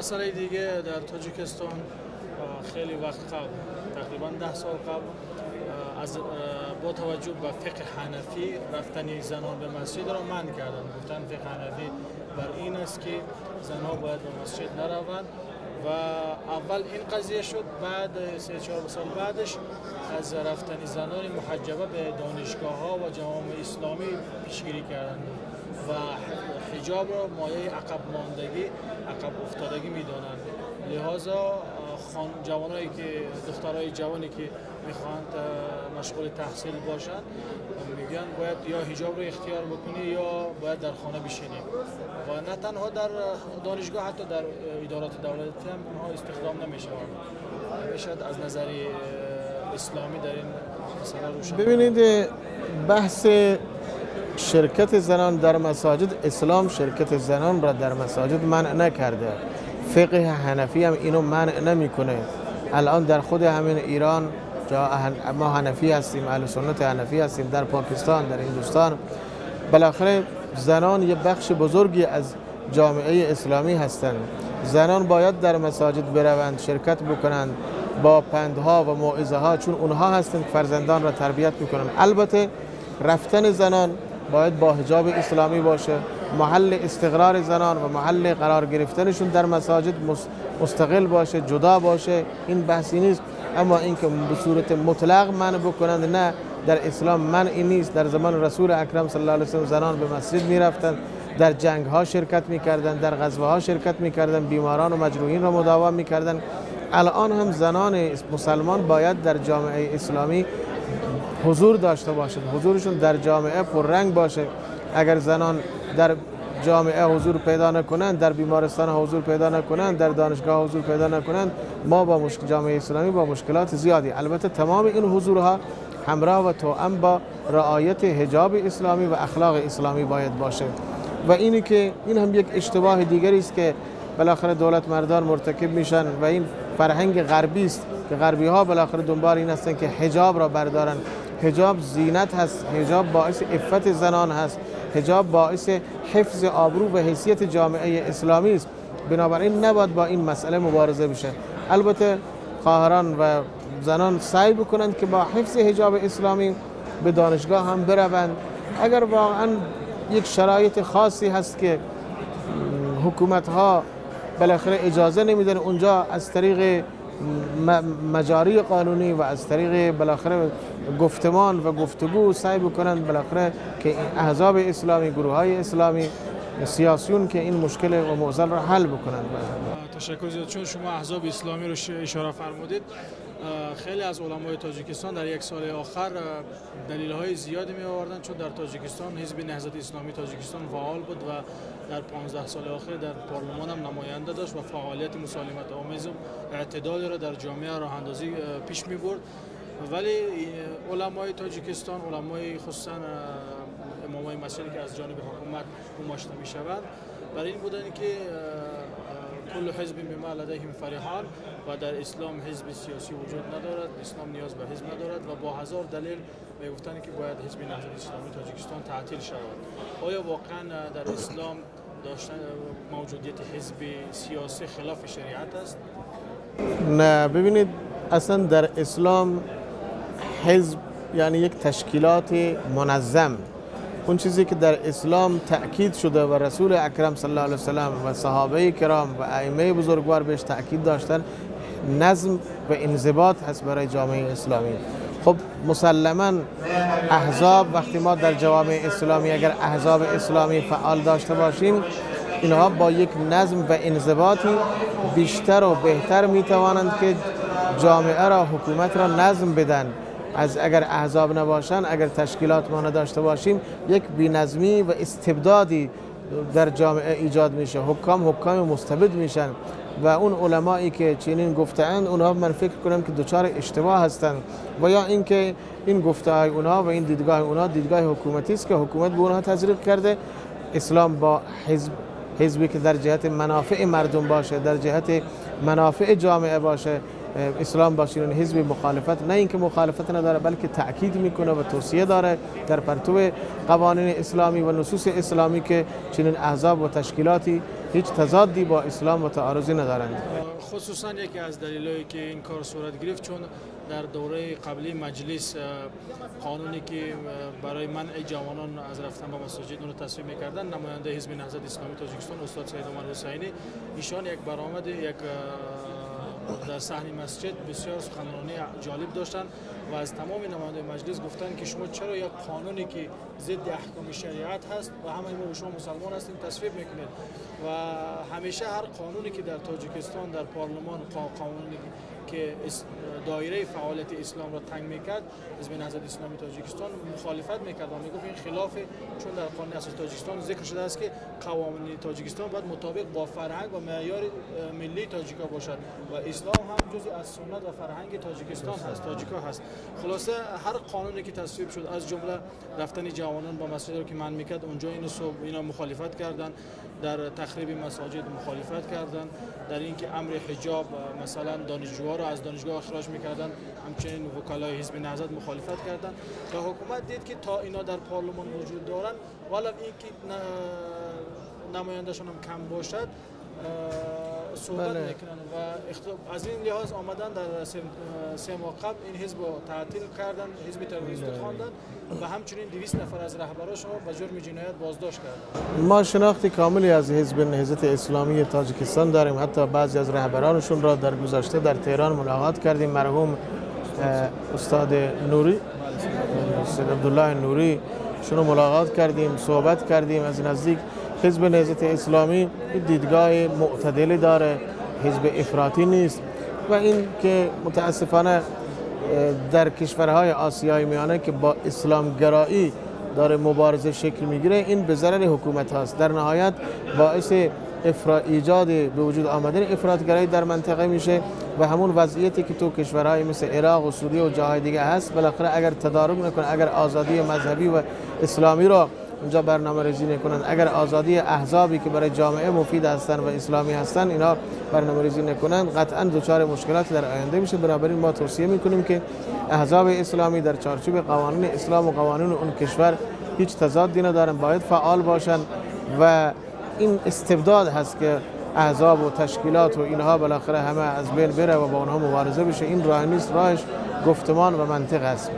مسئله دیگه در تاجیکستان خیلی وقت قبل، تقریبا 10 سال قبل، با توجه به فقه حنفی رفتن زنان به مسجد را منع کردند. گفتن فقه حنفی بر این است که زنها باید به مسجد نروند و اول این قضیه شد. بعد 3-4 سال بعدش از رفتن زنان محجبه به دانشگاه ها و جوامع اسلامی پیشگیری کردند و حجاب را مایه عقب ماندگی، عقب افتادگی میدانند. لذا جوانایی که دخترای جوانی که میخواهند مشغول تحصیل باشند میگن باید یا حجاب رو اختیار بکنی یا باید در خانه بشینی و نه تنها در دانشگاه، حتی در ادارات دولتی هم اونها استخدام نمیشوند. میشد از نظر اسلامی در این مسئله روشن. ببینید، بحث شرکت زنان در مساجد، اسلام شرکت زنان را در مساجد منع نکرده. فقه حنفی هم اینو منع نمیکنه. الان در خود همین ایران جا ما حنفی هستیم، اهل سنت حنفی هستیم، در پاکستان، در هندوستان، بالاخره زنان یه بخش بزرگی از جامعه اسلامی هستند. زنان باید در مساجد بروند، شرکت بکنند با پندها و موعظه ها، چون اونها هستند که فرزندان را تربیت میکنند. البته رفتن زنان باید با حجاب اسلامی باشه، محل استقرار زنان و محل قرار گرفتنشون در مساجد مستقل باشه، جدا باشه، این بحثی نیست. اما اینکه به صورت مطلق منع بکنند، نه، در اسلام منعی نیست. در زمان رسول اکرم صلی الله علیه و زنان به مسجد میرفتند، در جنگ ها شرکت میکردند، در غزوه ها شرکت میکردند، بیماران و مجروحین را مداوا میکردند. الان هم زنان مسلمان باید در جامعه اسلامی حضور داشته باشد، حضورشون در جامعه پررنگ باشه. اگر زنان در جامعه حضور پیدا نکنند، در بیمارستان حضور پیدا نکنند، در دانشگاه حضور پیدا نکنند، ما با جامعه اسلامی با مشکلات زیادی. البته تمام این حضورها همراه و توأم با رعایت حجاب اسلامی و اخلاق اسلامی باید باشه. و اینی که این هم یک اشتباه دیگری است که بالاخره دولت مردان مرتکب میشن و این فرهنگ غربی است که غربی ها بالاخره دنبال این هستند که حجاب را بردارن. حجاب زینت هست، حجاب باعث عفت زنان هست، حجاب باعث حفظ آبرو و حیثیت جامعه اسلامی است. بنابراین نباید با این مسئله مبارزه بشه. البته خواهران و زنان سعی بکنند که با حفظ حجاب اسلامی به دانشگاه هم بروند. اگر واقعا یک شرایط خاصی هست که حکومت ها بالاخره اجازه نمیدن، اونجا از طریق مجاری قانونی و از طریق بالاخره گفتمان و گفتگو سعی بکنند بالاخره که احزاب اسلامی، گروه های اسلامی، سیاسیون که این مشکل و معضل را حل بکنند. تشکر زیاد. چون شما احزاب اسلامی رو اشاره فرمودید، خیلی از علمای تاجیکستان در یک سال آخر دلیل‌های زیادی می آوردند، چون در تاجیکستان حزب نهضت اسلامی تاجیکستان فعال بود و در 15 سال اخیر در پارلمان هم نماینده داشت و فعالیت مسالمت آمیز و اعتدال را در جامعه راه اندازی پیش می برد. ولی علمای تاجیکستان، علمای خصوصا امامای مسئله که از جانب حکومت گماشته می شوند، برای این بودن که کل حزب بما لدیهم فرحان و در اسلام حزب سیاسی وجود ندارد، اسلام نیاز به حزب ندارد و با هزار دلیل میگفتند که باید حزب نهضت اسلامی تاجیکستان تعطیل شود. آیا واقعا در اسلام داشتن موجودیت حزب سیاسی خلاف شریعت است؟ نه، ببینید اصلا در اسلام حزب یعنی یک تشکیلات منظم. اون چیزی که در اسلام تأکید شده و رسول اکرم صلی الله علیه و سلم و صحابه کرام و ائمه بزرگوار بهش تأکید داشتن، نظم و انضباط هست برای جامعه اسلامی. خب مسلما احزاب، وقتی ما در جوامع اسلامی اگر احزاب اسلامی فعال داشته باشیم، اینها با یک نظم و انضباطی بیشتر و بهتر میتوانند که جامعه را، حکومت را نظم بدن. از اگر احزاب نباشن، اگر تشکیلات ما نداشته باشیم، یک بی‌نظمی و استبدادی در جامعه ایجاد میشه. حکام مستبد میشن و اون علمایی که چنین گفته‌اند اونها من فکر کنم که دچار اشتباه هستند و یا اینکه این گفته‌های اونها و این دیدگاه اونها دیدگاه حکومتی است که حکومت به اونها تزریق کرده. اسلام با حزبی که در جهت منافع مردم باشه، در جهت منافع جامعه باشه، اسلام با چنین حزب مخالفت، نه اینکه مخالفت نداره بلکه تأکید میکنه و توصیه داره در پرتو قوانین اسلامی و نصوص اسلامی که چنین احزاب و تشکیلاتی هیچ تضادی با اسلام و تعارضی ندارند. خصوصا یکی از دلایلی که این کار صورت گرفت چون در دوره قبلی مجلس قانونی که برای منع جوانان از رفتن به مساجد اون رو تصویب می‌کردن، نماینده حزب نهضت اسلامی تاجیکستان استاد سید عمر حسینی ایشان یک برآمد در صحن مسجد بسیار سخنرانی جالب داشتن و از تمام نماینده مجلس گفتن که شما چرا یک قانونی که ضد احکام شریعت هست و همه ما شما مسلمان هستیم تصویب میکنید و همیشه هر قانونی که در تاجیکستان در پارلمان قانونی که دایره فعالیت اسلام را تنگ میکرد حزب نهضت اسلامی تاجیکستان مخالفت میکرد و میگفت این خلاف، چون در قانون اساسی تاجیکستان ذکر شده است که قوانین تاجیکستان باید مطابق با فرهنگ و معیار ملی تاجیکا باشد و اسلام هم جزء از سنت و فرهنگ تاجیکستان هست، تاجیکا هست. خلاصه هر قانونی که تصویب شد از جمله رفتن جوانان به مسجد رو که منع میکرد، اونجا اینا مخالفت کردن، در تخریب مساجد مخالفت کردن، در اینکه امر حجاب مثلا دانشجوها را از دانشگاه اخراج میکردن، همچنین وکلای حزب نهضت مخالفت کردن و حکومت دید که تا اینا در پارلمان وجود دارن ولی اینکه نمایندهشون هم کم باشد صحبت میکنن و از این لحاظ آمدن در 3 ماه قبل این حزب رو تعطیل کردن، حزب تروریستی خواندن و همچنین 200 نفر از رهبراشون به جرم جنایت بازداشت کردن. ما شناخت کاملی از حزب نهضت اسلامی تاجیکستان داریم، حتی بعضی از رهبرانشون را در گذشته در تهران ملاقات کردیم. مرحوم استاد نوری، سید عبدالله نوری شون ملاقات کردیم، صحبت کردیم. از نزدیک حزب نهضت اسلامی دیدگاه معتدلی داره، حزب افراطی نیست و این که متاسفانه در کشورهای آسیای میانه که با اسلام گرایی داره مبارزه شکل میگیره، این به ضرر حکومت هاست. در نهایت باعث ایجاد به وجود آمدن افراطگرایی در منطقه میشه و همون وضعیتی که تو کشورهای مثل عراق و سوریه و جاهای دیگه هست، بالاخره اگر تدارک نکنه، اگر آزادی مذهبی و اسلامی را اونجا برنامه‌ریزی نکنند، اگر آزادی احزابی که برای جامعه مفید هستند و اسلامی هستند اینا برنامه‌ریزی نکنند، قطعا دچار مشکلات در آینده میشه. بنابراین ما توصیه میکنیم که احزاب اسلامی در چارچوب قوانین اسلام و قوانین اون کشور هیچ تضادی ندارن، باید فعال باشن و این استبداد هست که احزاب و تشکیلات و اینها بالاخره همه از بین بره و با اونها مبارزه بشه. این راه نیست، راهش گفتمان و منطق هست.